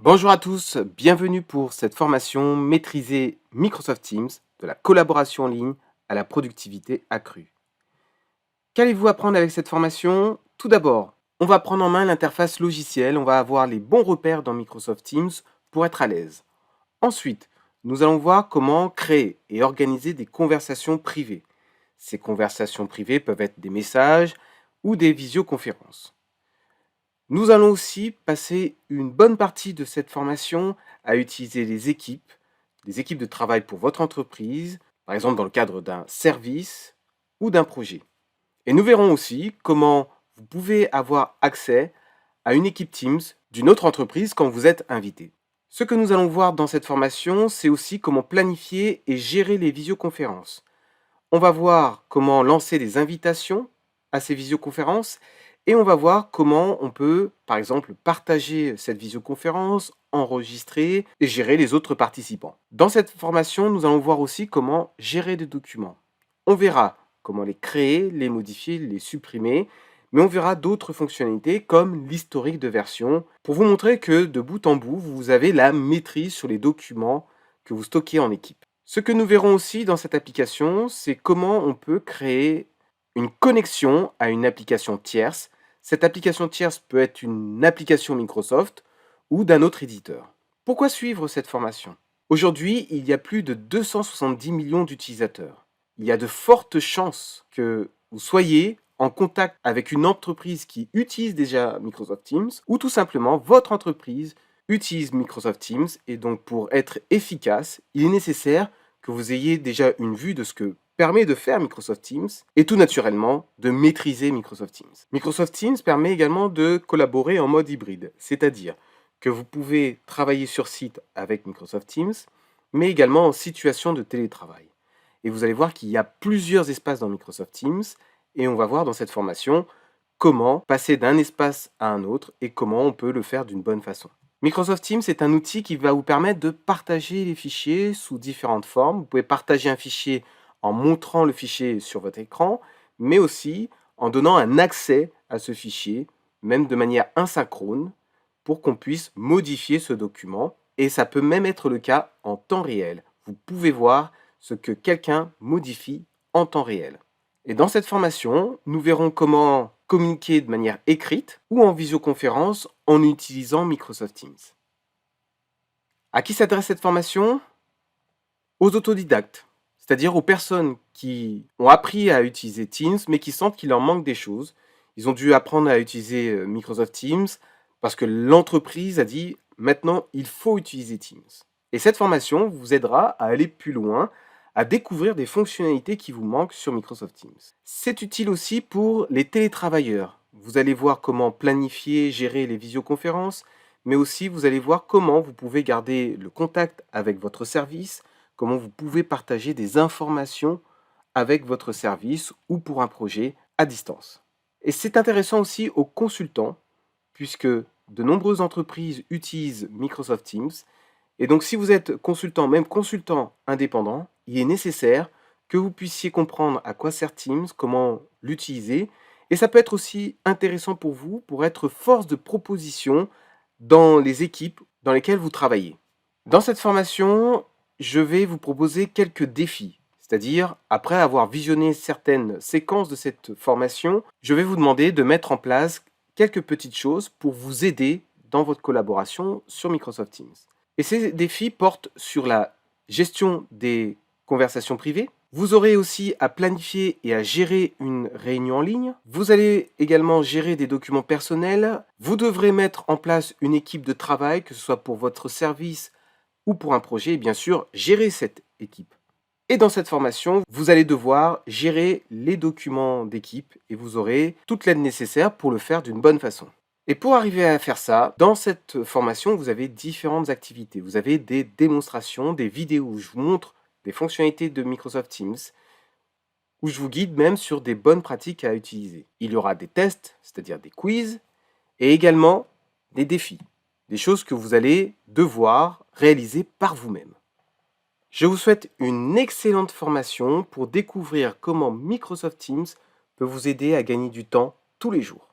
Bonjour à tous, bienvenue pour cette formation Maîtriser Microsoft Teams, de la collaboration en ligne à la productivité accrue. Qu'allez-vous apprendre avec cette formation? Tout d'abord, on va prendre en main l'interface logicielle, on va avoir les bons repères dans Microsoft Teams pour être à l'aise. Ensuite, nous allons voir comment créer et organiser des conversations privées. Ces conversations privées peuvent être des messages ou des visioconférences. Nous allons aussi passer une bonne partie de cette formation à utiliser les équipes de travail pour votre entreprise, par exemple dans le cadre d'un service ou d'un projet. Et nous verrons aussi comment vous pouvez avoir accès à une équipe Teams d'une autre entreprise quand vous êtes invité. Ce que nous allons voir dans cette formation, c'est aussi comment planifier et gérer les visioconférences. On va voir comment lancer des invitations à ces visioconférences et on va voir comment on peut, par exemple, partager cette visioconférence, enregistrer et gérer les autres participants. Dans cette formation, nous allons voir aussi comment gérer des documents. On verra comment les créer, les modifier, les supprimer, mais on verra d'autres fonctionnalités comme l'historique de version pour vous montrer que de bout en bout, vous avez la maîtrise sur les documents que vous stockez en équipe. Ce que nous verrons aussi dans cette application, c'est comment on peut créer une connexion à une application tierce. Cette application tierce peut être une application Microsoft ou d'un autre éditeur. Pourquoi suivre cette formation? Aujourd'hui, il y a plus de 270 millions d'utilisateurs. Il y a de fortes chances que vous soyez en contact avec une entreprise qui utilise déjà Microsoft Teams ou tout simplement votre entreprise utilise Microsoft Teams et donc pour être efficace, il est nécessaire que vous ayez déjà une vue de ce que permet de faire Microsoft Teams et tout naturellement de maîtriser Microsoft Teams. Microsoft Teams permet également de collaborer en mode hybride, c'est-à-dire que vous pouvez travailler sur site avec Microsoft Teams, mais également en situation de télétravail. Et vous allez voir qu'il y a plusieurs espaces dans Microsoft Teams et on va voir dans cette formation comment passer d'un espace à un autre et comment on peut le faire d'une bonne façon. Microsoft Teams est un outil qui va vous permettre de partager les fichiers sous différentes formes. Vous pouvez partager un fichier en montrant le fichier sur votre écran, mais aussi en donnant un accès à ce fichier, même de manière asynchrone, pour qu'on puisse modifier ce document. Et ça peut même être le cas en temps réel. Vous pouvez voir ce que quelqu'un modifie en temps réel. Et dans cette formation, nous verrons comment communiquer de manière écrite ou en visioconférence en utilisant Microsoft Teams. À qui s'adresse cette formation? Aux autodidactes, c'est-à-dire aux personnes qui ont appris à utiliser Teams mais qui sentent qu'il leur manque des choses. Ils ont dû apprendre à utiliser Microsoft Teams parce que l'entreprise a dit maintenant il faut utiliser Teams. Et cette formation vous aidera à aller plus loin, à découvrir des fonctionnalités qui vous manquent sur Microsoft Teams. C'est utile aussi pour les télétravailleurs. Vous allez voir comment planifier, gérer les visioconférences, mais aussi vous allez voir comment vous pouvez garder le contact avec votre service, comment vous pouvez partager des informations avec votre service ou pour un projet à distance. Et c'est intéressant aussi aux consultants, puisque de nombreuses entreprises utilisent Microsoft Teams. Et donc si vous êtes consultant, même consultant indépendant, il est nécessaire que vous puissiez comprendre à quoi sert Teams, comment l'utiliser. Et ça peut être aussi intéressant pour vous pour être force de proposition dans les équipes dans lesquelles vous travaillez. Dans cette formation, je vais vous proposer quelques défis. C'est-à-dire, après avoir visionné certaines séquences de cette formation, je vais vous demander de mettre en place quelques petites choses pour vous aider dans votre collaboration sur Microsoft Teams. Et ces défis portent sur la gestion des conversations privées. Vous aurez aussi à planifier et à gérer une réunion en ligne. Vous allez également gérer des documents personnels. Vous devrez mettre en place une équipe de travail, que ce soit pour votre service ou pour un projet, et bien sûr, gérer cette équipe. Et dans cette formation, vous allez devoir gérer les documents d'équipe et vous aurez toute l'aide nécessaire pour le faire d'une bonne façon. Et pour arriver à faire ça, dans cette formation, vous avez différentes activités. Vous avez des démonstrations, des vidéos où je vous montre des fonctionnalités de Microsoft Teams, où je vous guide même sur des bonnes pratiques à utiliser. Il y aura des tests, c'est-à-dire des quiz, et également des défis, des choses que vous allez devoir réaliser par vous-même. Je vous souhaite une excellente formation pour découvrir comment Microsoft Teams peut vous aider à gagner du temps tous les jours.